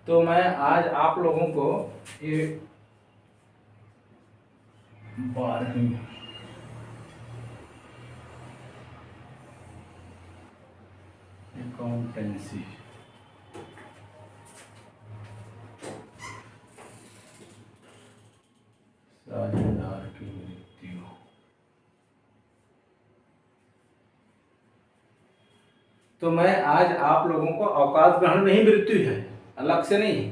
तो मैं आज आप लोगों को ये 12वीं अकाउंटेंसी साझेदार की मृत्यु। तो मैं आज आप लोगों को अवकाश ग्रहण में ही मृत्यु है, अलग से नहीं।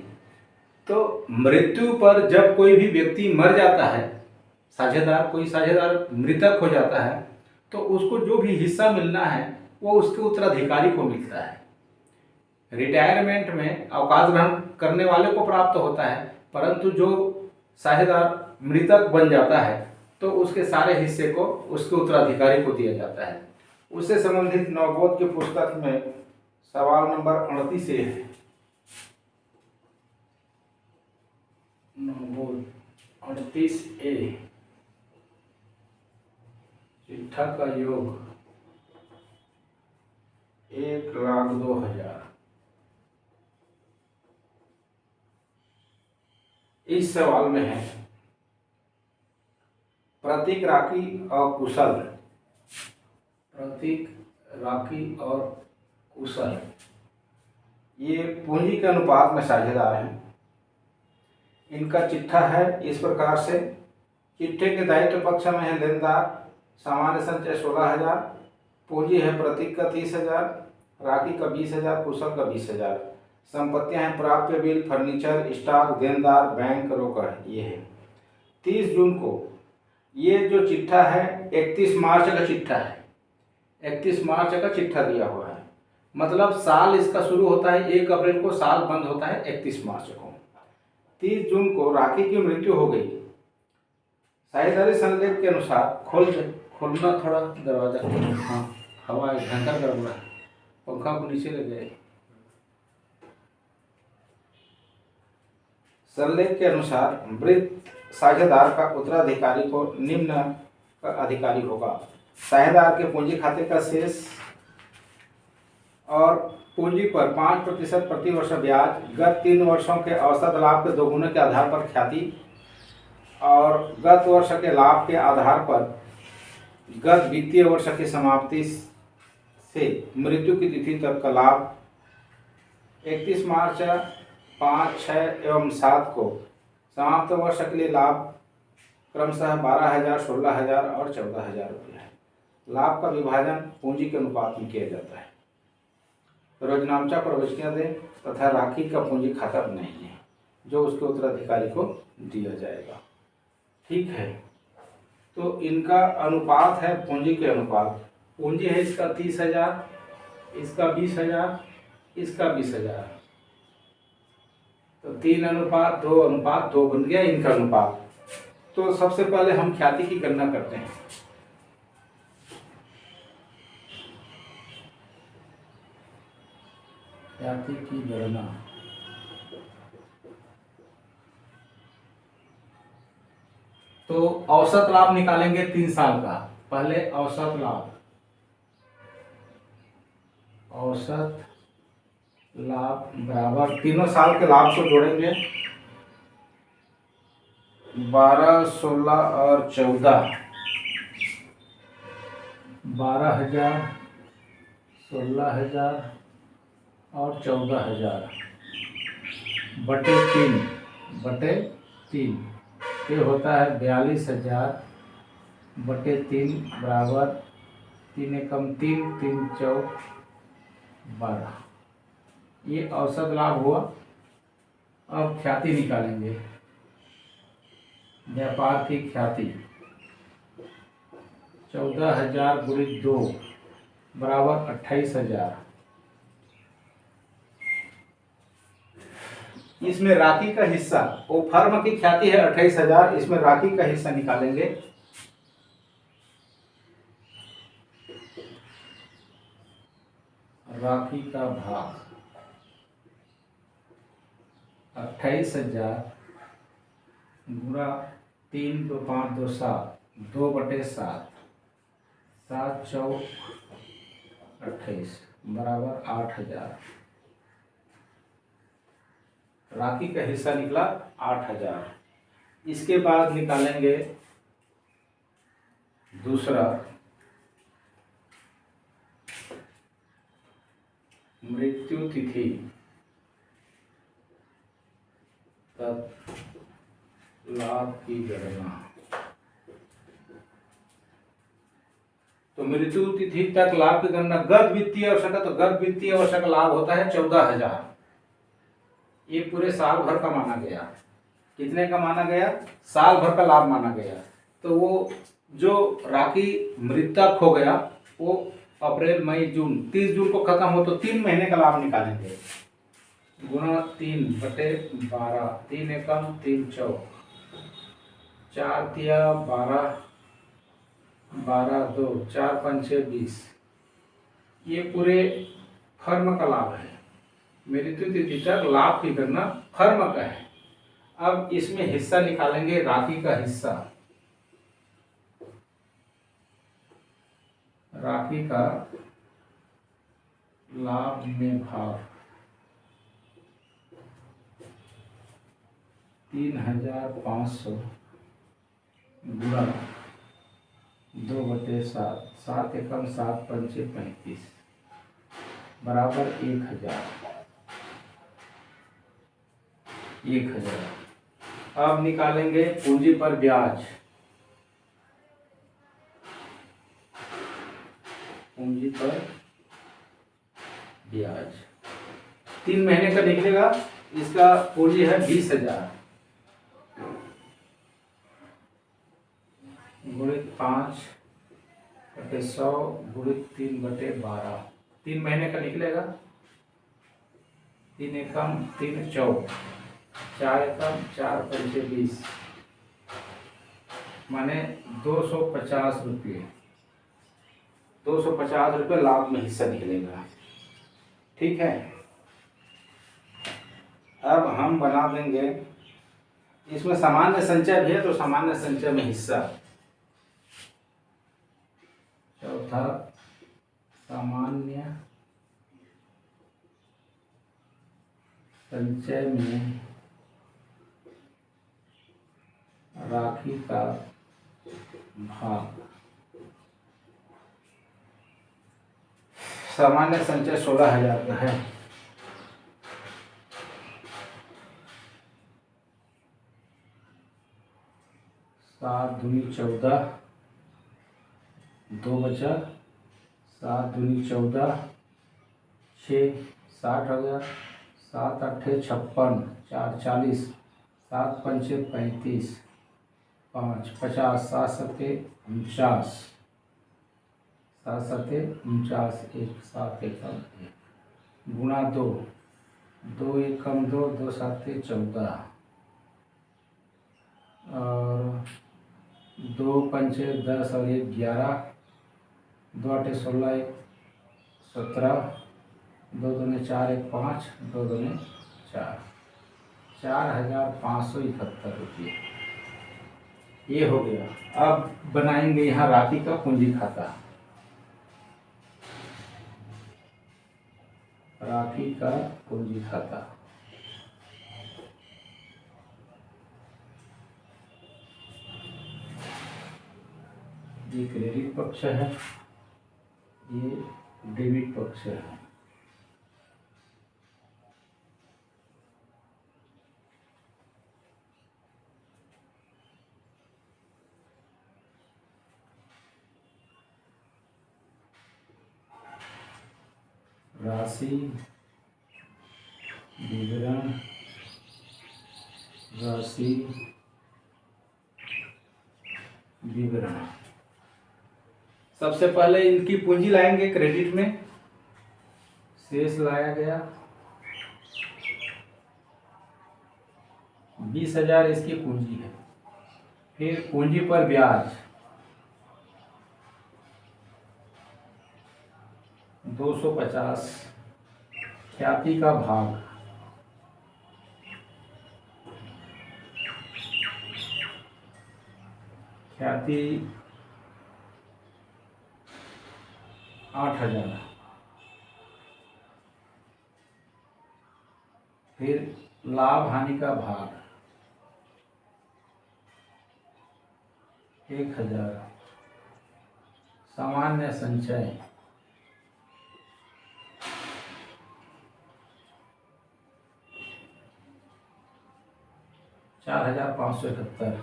तो मृत्यु पर जब कोई भी व्यक्ति मर जाता है, साझेदार कोई साझेदार मृतक हो जाता है, तो उसको जो भी हिस्सा मिलना है वो उसके उत्तराधिकारी को मिलता है। रिटायरमेंट में अवकाश ग्रहण करने वाले को प्राप्त होता है, परंतु जो साझेदार मृतक बन जाता है तो उसके सारे हिस्से को उसके उत्तराधिकारी को दिया जाता है। उससे संबंधित नवबोध की पुस्तक में सवाल नंबर 38 है। नवबोध 38A, चिट्ठा का योग 1,02,000। इस सवाल में है प्रतीक राखी और कुशल। प्रतीक राखी और कुशल ये पूंजी के अनुपात में साझेदार हैं। इनका चिट्ठा है इस प्रकार से। चिट्ठे के दायित्व पक्ष में है लेनदार, सामान्य संचय 16,000, पूंजी है प्रतीक का 30,000, राखी का 20,000, कुशल का 20,000। संपत्तियां हैं प्राप्य बिल, फर्नीचर, स्टॉक, देनदार, बैंक, रोकड़। ये है 30 जून को। ये जो चिट्ठा है 31 मार्च का चिट्ठा है। 31 मार्च का चिट्ठा दिया हुआ है, मतलब साल इसका शुरू होता है 1 अप्रैल को, साल बंद होता है 31 मार्च को। 30 जून को राखी की मृत्यु हो गई। साझेदारी संलेख के अनुसार खोलना थोड़ा दरवाजा। हाँ, हवा भयंकर गर्म रहा है, पंखा को नीचे ले जाए। संलेख के अनुसार मृत साझेदार का उत्तराधिकारी को निम्न का अधिकारी होगा। साझेदार के पूंजी खाते का शेष और पूंजी पर 5% प्रति वर्ष ब्याज, गत 3 वर्षों के औसत लाभ के 2 गुने के आधार पर ख्याति और गत वर्ष के लाभ के आधार पर गत वित्तीय वर्ष की समाप्ति से मृत्यु की तिथि तक का लाभ 31 मार्च 5, 6 एवं 7 को समाप्त वर्ष के लिए लाभ क्रमशः 12,000, 16,000 और 14,000 रुपये है। लाभ का विभाजन पूंजी के अनुपात में किया जाता है। रोजनामचा प्रविष्टियां दें तथा राखी का पूंजी खाता नहीं है जो उसके उत्तराधिकारी को दिया जाएगा। ठीक है, तो इनका अनुपात है पूंजी के अनुपात। पूंजी है इसका 30,000, इसका 20,000, इसका 20,000, तो 3:2:2 बन गया इनका अनुपात। तो सबसे पहले हम ख्याति की गणना करते हैं। ख्याति की गणना तो औसत लाभ निकालेंगे 3 साल का। पहले औसत लाभ, औसत लाभ बराबर तीनों साल के लाभ को जोड़ेंगे। 12, 16 और 14, 12,000, 16,000 और 14,000 बटे 3 ये होता है 42,000 बटे 3 बराबर 3 एकम 3, 3 चौक 12। ये औसत लाभ हुआ। अब ख्याति निकालेंगे। व्यापार की ख्याति 14,000 गुणित 2 बराबर 28,000। इसमें राखी का हिस्सा, वो फर्म की ख्याति है 28,000, इसमें राखी का हिस्सा निकालेंगे। राखी का भाग 28,000 गुणा 3, 2, 5, 2, 7, 2/7, 7 चौक 28 बराबर 8,000। राखी का हिस्सा निकला 8,000। इसके बाद निकालेंगे दूसरा मृत्यु तिथि तक लाभ की गणना। तो मृत्यु तिथि तक लाभ की गणना गत वित्तीय वर्ष का, तो गत वित्तीय वर्ष का लाभ होता है 14,000। ये पूरे साल भर का माना गया। कितने का माना गया? साल भर का लाभ माना गया। तो वो जो राखी मृतक हो गया वो अप्रैल मई जून 30 जून को खत्म हो, तो 3 महीने का लाभ निकालेंगे। गुणा 3/12, 3 एकम 3 चौक, 4 तिया 12, 12 2, 4 पंचे 20। ये पूरे फर्म का लाभ है। मृत्यु तिथि तक लाभ की गणना फर्म का है। अब इसमें हिस्सा निकालेंगे, राखी का हिस्सा। राखी का लाभ में भाग 3,500 गुणा 2/7, 7 एकम 7 पंचे 35 बराबर 1,000। अब निकालेंगे पूंजी पर ब्याज। पूंजी पर ब्याज 3 महीने का निकलेगा। इसका पूंजी है 20,000 गुणित 5/100 गुणित 3/12। 3 महीने का निकलेगा। 3 एकम 3 चौक, 4 एकम 4 पंचे 20 माने 250 रुपये। 250 रुपये लाभ में हिस्सा निकलेगा। ठीक है। अब हम बना देंगे, इसमें सामान्य संचय भी है तो सामान्य संचय में हिस्सा। चौथा सामान्य संचय में राखी का भाग। सामान्य संचय 16,000 का है। सात दूनी 14, 2 बचा, 7 दूनी 14, 6 60 हो गया, 7 8 56, 4 40, 7 पंचे 35, 5 50, 7 सत्ते 49, 7 सत्ते 49, 1 7 एकम 1 गुणा 2, 2 एकम 2, 2 सत्ते 14 और 2 पंचे 10 और 1 11, 2 8 16, 1 17, 2 दूने 4, 1 5, 2 दूने 4, 4,571 रुपये। ये हो गया। अब बनाएंगे यहाँ राखी का पूंजी खाता। राखी का पूंजी खाता ये क्रेडिट पक्ष है, ये डेबिट पक्ष है। राशि विवरण, राशि विवरण। सबसे पहले इनकी पूंजी लाएंगे क्रेडिट में। शेष लाया गया 20,000 इसकी पूंजी है। फिर पूंजी पर ब्याज 250, ख्याति का भाग ख्याति 8,000, फिर लाभ हानि का भाग 1000, सामान्य संचय 4571।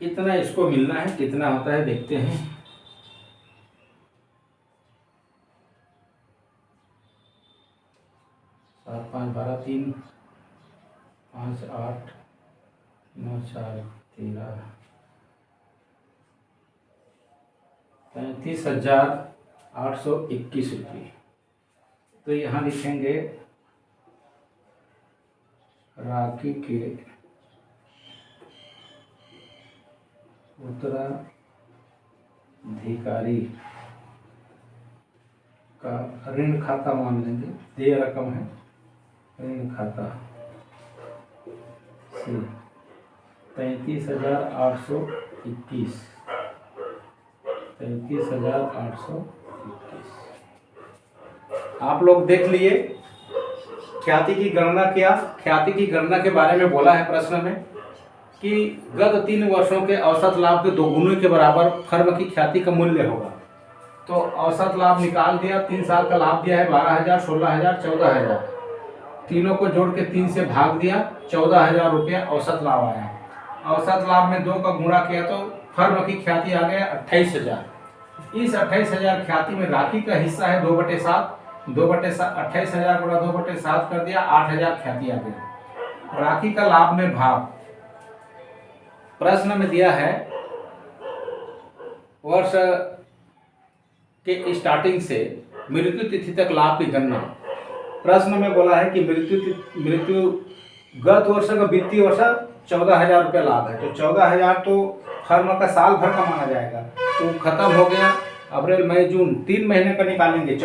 इतना इसको मिलना है, कितना होता है देखते हैं। 7 5 12 3 5 8 9 4 13 35,821 रुपये। तो यहाँ लिखेंगे राखी के उत्तराधिकारी का ऋण खाता मान लेंगे, देय रकम है, ऋण खाता से 35,821, 35,821। आप लोग देख लिए। ख्याति की गणना किया। ख्याति की गणना के बारे में बोला है प्रश्न में कि गत 3 वर्षों के औसत लाभ के 2 गुने के बराबर फर्म की ख्याति का मूल्य होगा। तो औसत लाभ निकाल दिया। 3 साल का लाभ दिया है 12,000, 16,000, 14,000। तीनों को जोड़ के 3 से भाग दिया, 14,000 रुपया औसत लाभ आया। औसत लाभ में 2 का गुणा किया तो फर्म की ख्याति आ गया 28,000। इस 28,000 ख्याति में राखी का हिस्सा है 2/7। 28,000 गुणा 2/7 कर दिया, 8,000 ख्याति आ गया। राखी का लाभ में भाग प्रश्न में दिया है वर्ष के स्टार्टिंग से मृत्यु तिथि तक लाभ की गणना। प्रश्न में बोला है कि मृत्यु गत वर्ष का वित्तीय वर्ष 14,000 रुपये लाभ है। तो 14,000 तो फर्म का साल भर का माना जाएगा, तो खत्म हो गया। अप्रैल मई जून 3 महीने का निकालेंगे।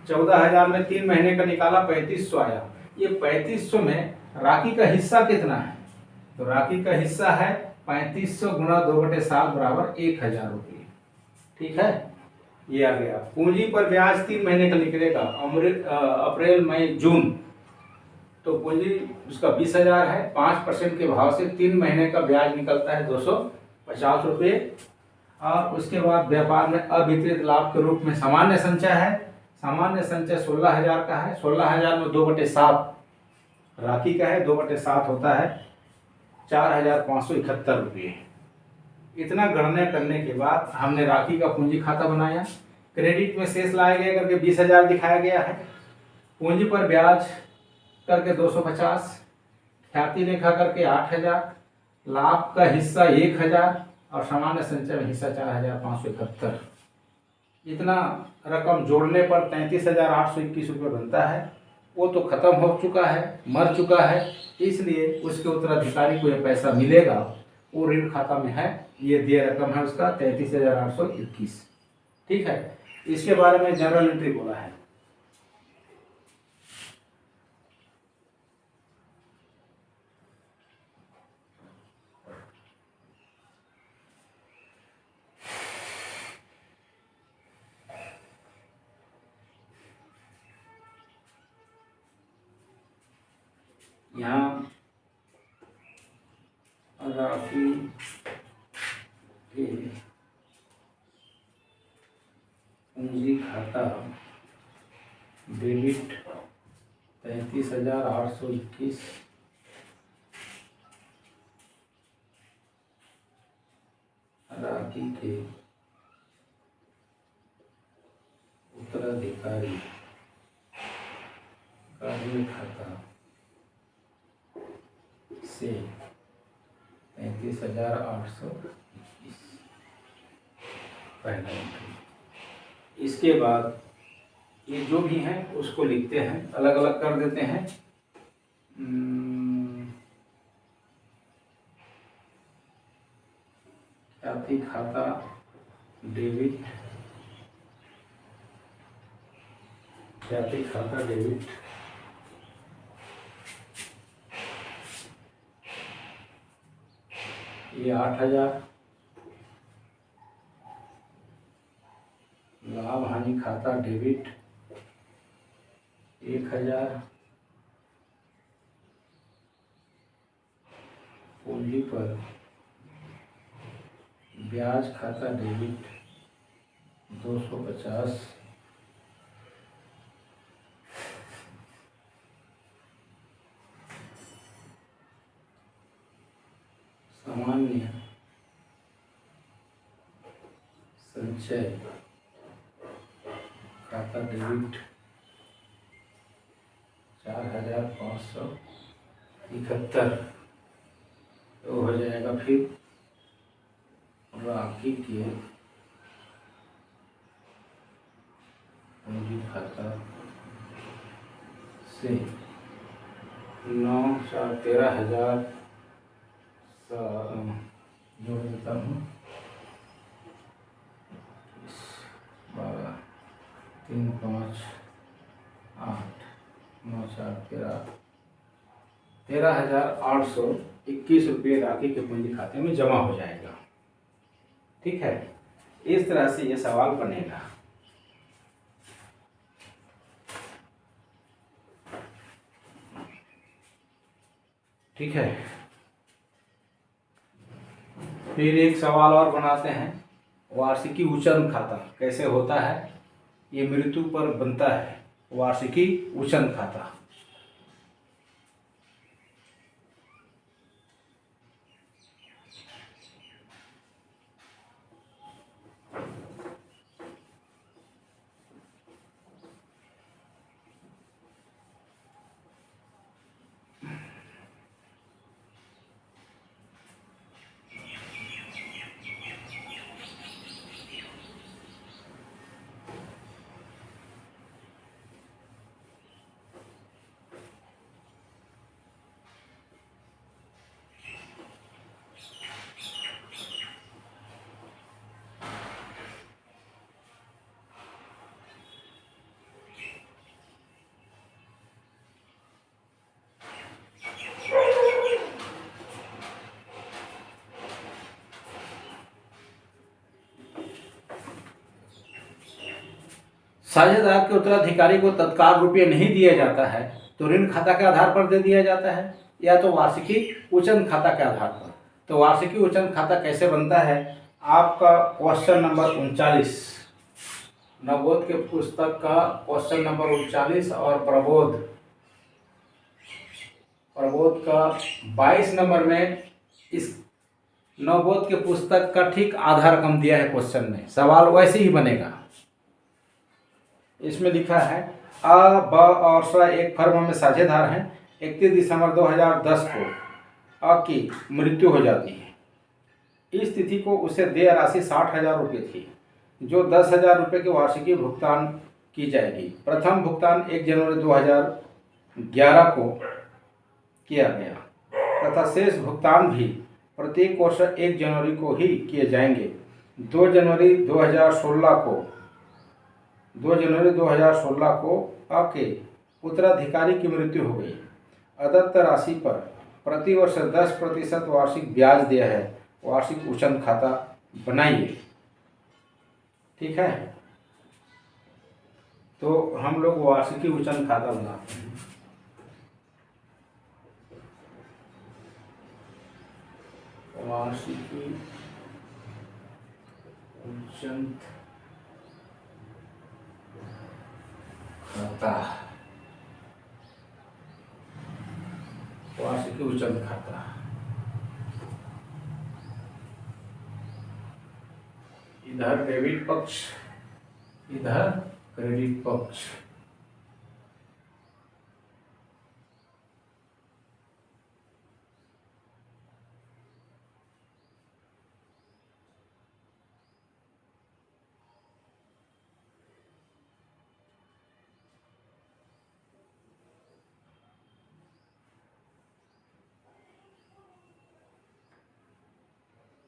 14,000 में 3 महीने का निकाला, 3500 आया। ये 3500 में राखी का हिस्सा कितना है? तो राखी का हिस्सा है 3500 गुणा 2/7 बराबर 1,000 रुपये। ठीक है, ये आ गया। पूंजी पर ब्याज 3 महीने का निकलेगा, अप्रैल मई जून। तो पूंजी उसका 20,000 है। 5% के भाव से 3 महीने का ब्याज निकलता है 250 रुपये। और उसके बाद व्यापार में अवितरित लाभ के रूप में सामान्य संचय है। सामान्य संचय 16,000 का है। 16,000 में 2/7 राखी का है, 2/7 होता है 4,571 रुपये। इतना गणना करने के बाद हमने राखी का पूंजी खाता बनाया। क्रेडिट में शेष लाया गया करके 20,000 दिखाया गया है। पूंजी पर ब्याज करके 250, ख्याति रेखा करके 8,000, लाभ का हिस्सा 1,000 और सामान्य संचय में हिस्सा 4,571। इतना रकम जोड़ने पर 33,821 रुपये बनता है। वो तो खत्म हो चुका है, मर चुका है, इसलिए उसके उत्तराधिकारी को यह पैसा मिलेगा। वो ऋण खाता में है, ये देय रकम है उसका 33,821। ठीक है, इसके बारे में जनरल एंट्री बोला है। यहाँ राशि के पूंजी खाता डेबिट 33,821, राखी के उत्तराधिकारी का ऋण खाता से 33,821 पहला एंट्री। इसके बाद ये जो भी हैं उसको लिखते हैं, अलग अलग कर देते हैं। ख्याति खाता डेबिट, ख्याति खाता डेबिट, ये 8,000, लाभ हानि खाता डेबिट 1000, पूंजी पर ब्याज खाता डेबिट 250, सामान्य संचय खाता डेबिट 4571, तो हो जाएगा। फिर बाकी के पूंजी खाता से 9 4 13,000 जोड़ देता हूँ। 12 3 5 8 9 4 13,821 रुपये राखी के पूंजी खाते में जमा हो जाएगा। ठीक है, इस तरह से ये सवाल बनेगा। ठीक है, फिर एक सवाल और बनाते हैं। वार्षिकी उचन खाता कैसे होता है? ये मृत्यु पर बनता है वार्षिकी उचन खाता। साझेदार के उत्तराधिकारी को तत्काल रुपये नहीं दिया जाता है तो ऋण खाता के आधार पर दे दिया जाता है, या तो वार्षिकी उचन खाता के आधार पर। तो वार्षिकी उचन खाता कैसे बनता है? आपका क्वेश्चन नंबर 39 नवोद के पुस्तक का क्वेश्चन नंबर 39 और प्रबोध का 22 नंबर में इस नवोद के पुस्तक का ठीक आधा रकम दिया है क्वेश्चन में। सवाल वैसे ही बनेगा। इसमें लिखा है अ, ब और स एक फर्म में साझेदार हैं। 31 दिसंबर 2010 को अ की मृत्यु हो जाती है। इस तिथि को उसे देय राशि 60,000 रुपये थी, जो 10,000 रुपये की वार्षिकी भुगतान की जाएगी। प्रथम भुगतान 1 जनवरी 2011 को किया गया तथा शेष भुगतान भी प्रत्येक वर्ष 1 जनवरी को ही किए जाएंगे। 2 जनवरी 2016 को अ के उत्तराधिकारी की मृत्यु हो गई। अदत्त राशि पर प्रतिवर्ष 10% वार्षिक ब्याज दिया है। वार्षिक उचन खाता बनाइए। ठीक है, तो हम लोग वार्षिकी उचन खाता बनाते हैं। वार्षिकी उचन खाता, वार्षिकी उचन खाता। इधर डेबिट पक्ष, इधर क्रेडिट पक्ष।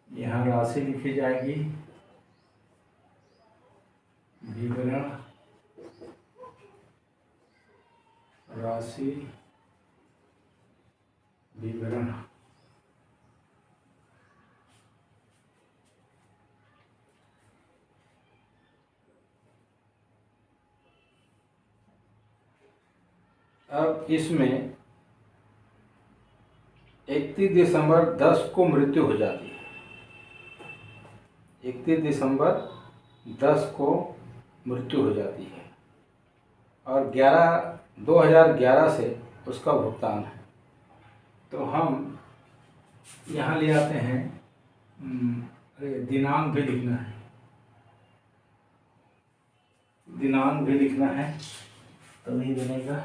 यहाँ राशि लिखी जाएगी, विवरण राशि विवरण। अब इसमें 31 दिसंबर 10 को मृत्यु हो जाती है। 31 दिसंबर 10 को मृत्यु हो जाती है और 2011 से उसका भुगतान है। तो हम यहाँ ले आते हैं, दिनांक भी लिखना है, दिनांक भी लिखना है तभी बनेगा।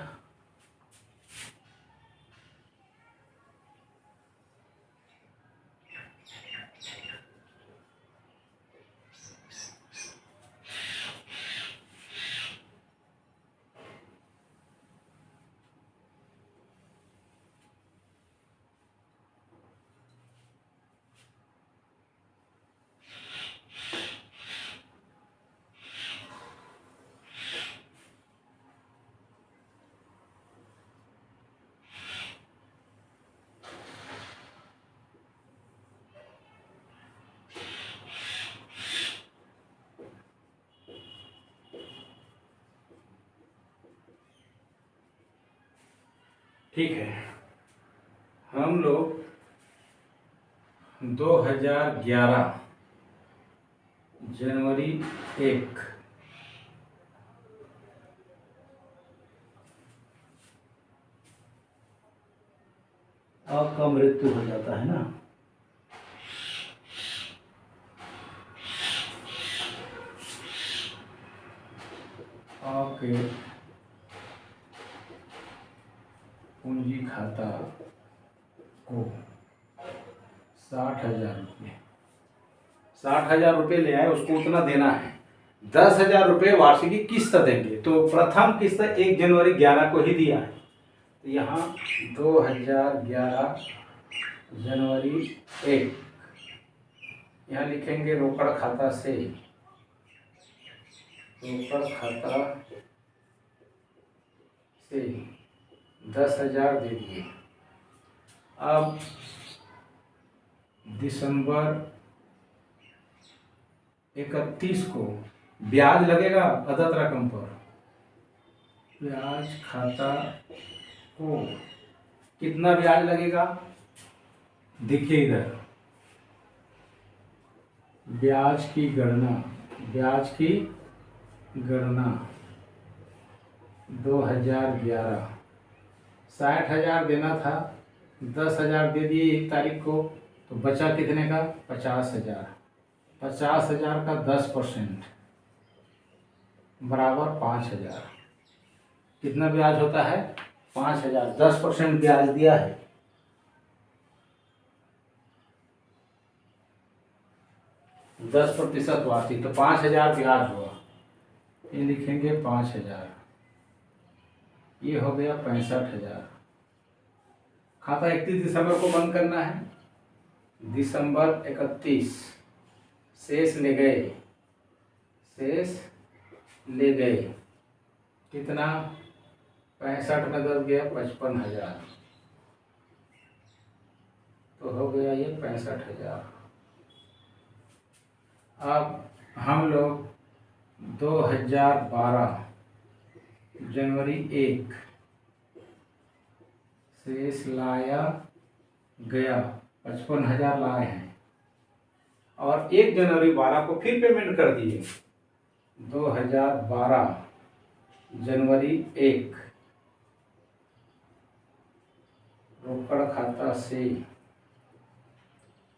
ठीक है, हम लोग 2011 जनवरी 1 आपका मृत्यु हो जाता है ना। आपके पूंजी खाता को 60,000 रुपये, 60,000 रुपये ले आए, उसको उतना देना है। 10,000 रुपये वार्षिकी किस्त देंगे। तो प्रथम किस्त 1 जनवरी 11 को ही दिया है। तो यहाँ 2011 जनवरी 1, यहाँ लिखेंगे रोकड़ खाता से, रोकड़ खाता से 10,000 दे दिए। अब दिसंबर 31 को ब्याज लगेगा अदद रकम पर। ब्याज खाता को कितना ब्याज लगेगा देखिए इधर, ब्याज की गणना, ब्याज की गणना 2011, 60,000 देना था, 10,000 दे दिए 1 तारीख को, तो बचा कितने का 50,000। 50,000 का 10% बराबर 5,000। कितना ब्याज होता है 5,000। 10% ब्याज दिया है। दस प्रतिशत वार्षिक, तो 5,000 ब्याज हुआ। ये लिखेंगे 5,000, ये हो गया 65,000। खाता 31 दिसंबर को बंद करना है। दिसंबर 31 शेष ले गए, शेष ले गए कितना 65 में 10 गया 55,000, तो हो गया ये 65,000। अब हम लोग 2012 जनवरी 1 शेष लाया गया 55,000 लाए हैं और 1 जनवरी 12 को फिर पेमेंट कर दिए। 2012 जनवरी 1 रोकड़ खाता से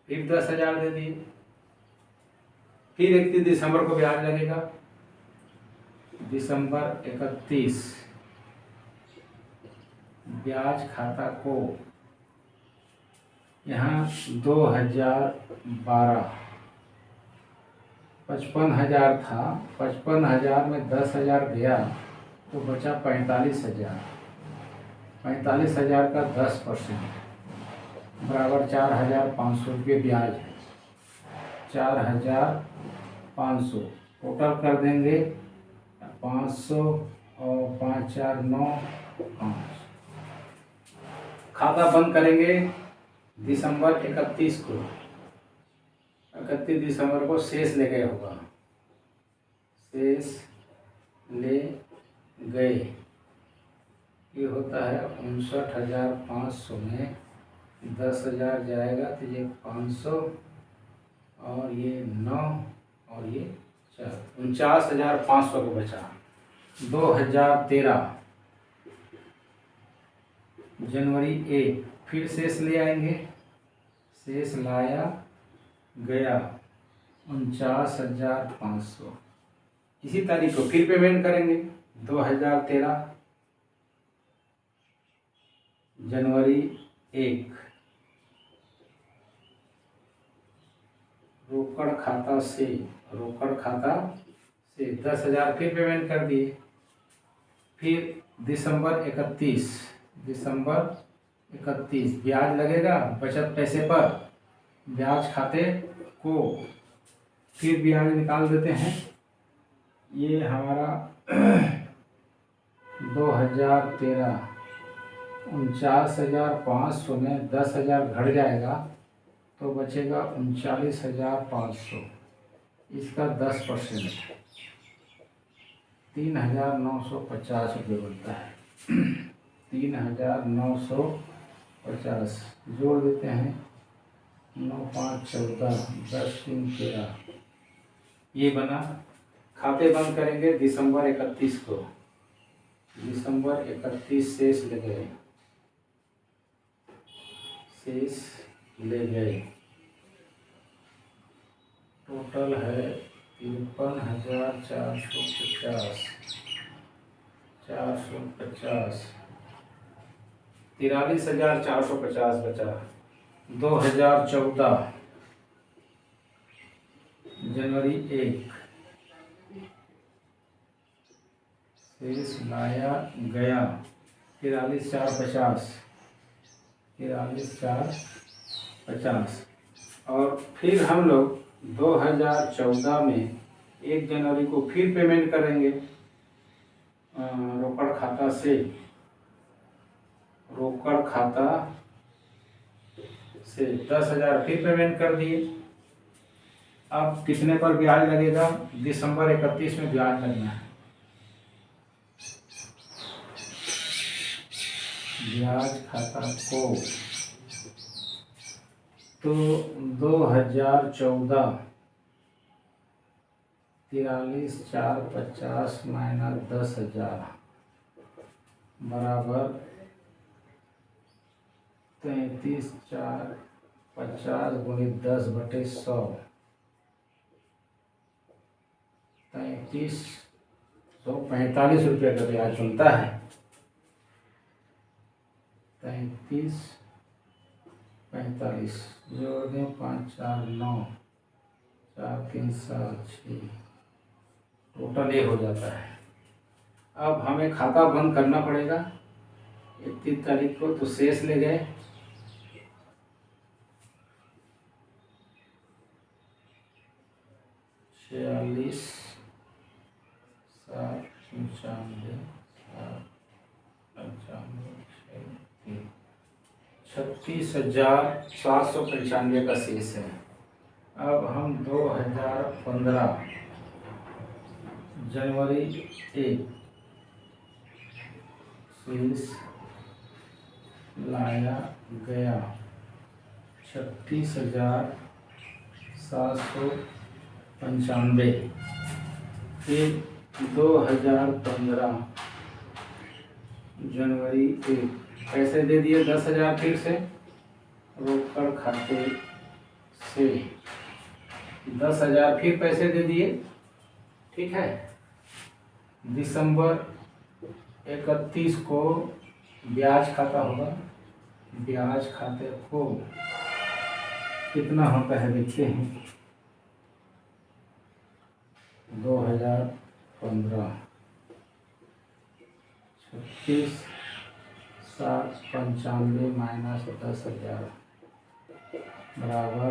फिर 10,000 दे दिए। फिर 31 दिसंबर को ब्याज लगेगा। दिसंबर 31 ब्याज खाता को यहाँ 2012 55,000 था, 55,000 में 10,000 गया तो बचा 45,000। 45,000 का 10% बराबर 4,500 रुपये ब्याज है। 4,500 टोटल कर देंगे 500 और 5 4 9 5। खाता बंद करेंगे दिसंबर 31 को। 31 दिसंबर को शेष ले गए होगा, शेष ले गए ये होता है 59,500 में 10,000 जाएगा तो ये 500 और ये 9 और ये 4, 49,500 को बचा। 2013 जनवरी 1 फिर शेष ले आएंगे, शेष लाया गया 49,500। इसी तारीख को फिर पेमेंट करेंगे 2013 जनवरी 1 रोकड़ खाता से 10,000 फिर पेमेंट कर दिए। फिर दिसंबर 31 ब्याज लगेगा बचत पैसे पर, ब्याज खाते को फिर ब्याज निकाल देते हैं। ये हमारा 2013 49,500 में 10,000 घट जाएगा तो बचेगा 39,500। इसका 10% 3,950 रुपये बनता है। 3,950 जोड़ देते हैं, 9 5 14 10 3 13। ये बना। खाते बंद करेंगे दिसंबर 31 को। दिसंबर 31 शेष ले गए, टोटल है 53,450 43,450 बचा। 2014 जनवरी 1 शेष लाया गया 43,450 और फिर हम लोग 2014 में 1 जनवरी को फिर पेमेंट करेंगे रोकड़ खाता से 10,000 फिर पेमेंट कर दिए। अब कितने पर ब्याज लगेगा? दिसंबर 31 में ब्याज लगना है। ब्याज खाता को तो 2014 43,450 माइनस 10,000 बराबर 33,450 गुणित 10/100 33,145 रुपये का ब्याज बनता है। 33,45 जोड़ दें 5 4 9 4 3 7 6 टोटल ये हो जाता है। अब हमें खाता बंद करना पड़ेगा 31 तारीख को, तो शेष ले गए 46 7 95 36,795 का शेष है। अब हम 2015 जनवरी 1 शेष लाया गया 36,795। फिर 2015 जनवरी 1 पैसे दे दिए 10,000 फिर से रोकड़ खाते से 10,000 फिर पैसे दे दिए। ठीक है। दिसंबर 31 को ब्याज खाता होगा, ब्याज खाते को कितना होता है देखते हैं। 2015 36,795 माइनस 10,000 बराबर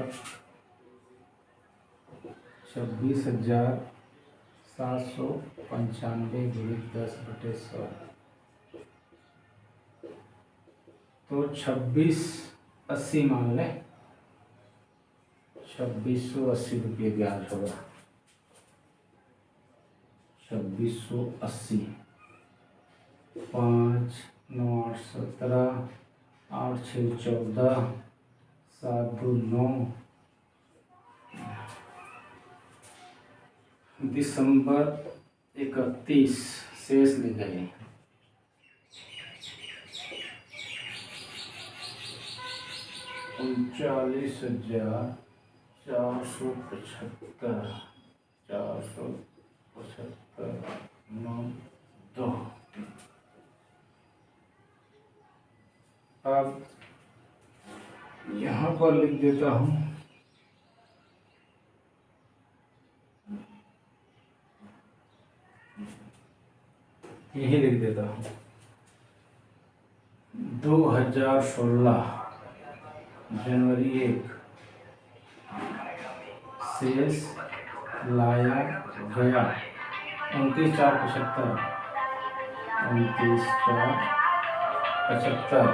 26,795 गुणित 10/100 तो 2680 मान लें। 2680 रुपये ब्याज होगा। 2680 5 9 8 17, 8 6 14, 7 2 9। दिसंबर 31 शेष लिख गए। 39,475, 475 9 2। अब यहाँ पर लिख देता हूँ यही लिख देता हूँ 2016 जनवरी 1 शेष लाया गया 29,475, 29,475,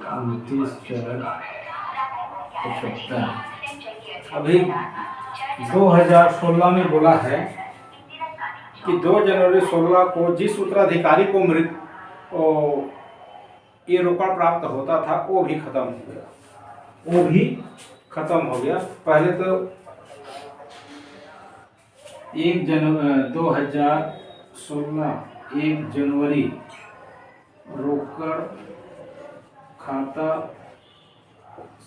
29,475। अभी 2016 में बोला है कि 2 जनवरी 16 को जिस उत्तराधिकारी को ये रोकड़ प्राप्त होता था वो भी खत्म हो गया, वो भी खत्म हो गया। पहले तो 2016 1 जनवरी रोकड़ खाता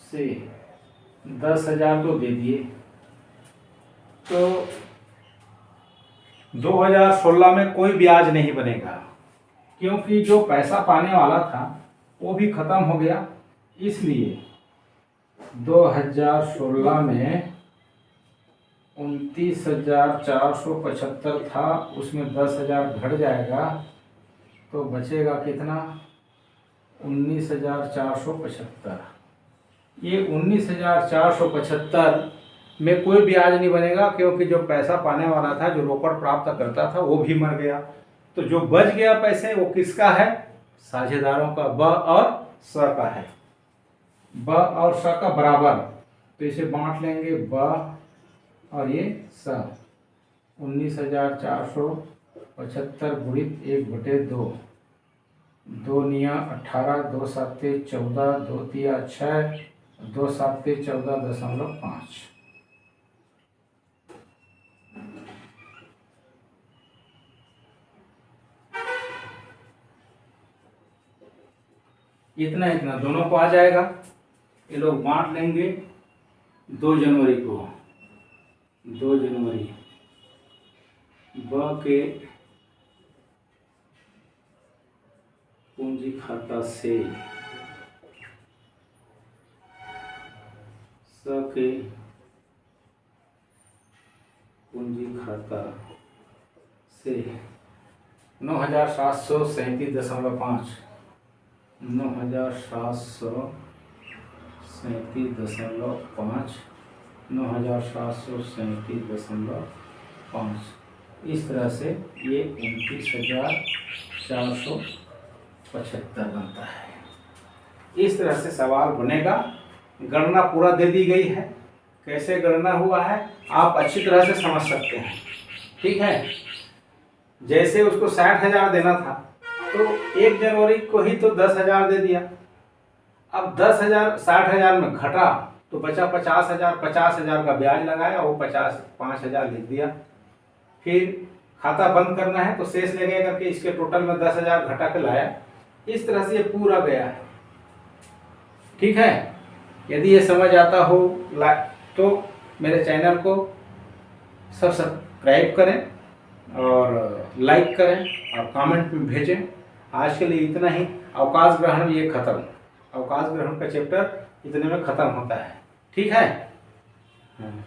से 10,000 तो दे दिए, तो 2016 में कोई ब्याज नहीं बनेगा क्योंकि जो पैसा पाने वाला था वो भी खत्म हो गया। इसलिए 2016 में 29,475 था, उसमें 10,000 घट जाएगा तो बचेगा कितना 19,475। ये 19,475 में कोई ब्याज नहीं बनेगा क्योंकि जो पैसा पाने वाला था, जो रोकड़ प्राप्त करता था, वो भी मर गया। तो जो बच गया पैसे वो किसका है? साझेदारों का, ब और स का है। ब और स का बराबर, तो इसे बांट लेंगे, ब और ये स। 19,475 गुणित 1/2, 2 निया 18, 2 7 14, 2 तिया 6, 2 7 14.5। इतना इतना दोनों को आ जाएगा। ये लोग बांट लेंगे 2 जनवरी को। 2 जनवरी ब के पूंजी खाता से स के पूंजी खाता से 9,737.5, 9,737.5, 9,737.5। इस तरह से ये 29,475 बनता है। इस तरह से सवाल बनेगा। गणना पूरा दे दी गई है, कैसे गणना हुआ है आप अच्छी तरह से समझ सकते हैं। ठीक है, जैसे उसको 60,000 देना था तो 1 जनवरी को ही तो 10,000 दे दिया। अब 10,000 60,000 में घटा तो बचा 50,000, 50,000 का ब्याज लगाया, वो 5,000 लिख दिया। फिर खाता बंद करना है तो शेष लगेगा करके इसके टोटल में 10,000 घटा के लाया। इस तरह से ये पूरा गया है। ठीक है, यदि ये समझ आता हो तो मेरे चैनल को सब्सक्राइब करें और लाइक करें और कमेंट में भेजें। आज के लिए इतना ही। अवकाश ग्रहण ये खत्म, अवकाश ग्रहण का चैप्टर इतने में ख़त्म होता है। ठीक है। हाँ।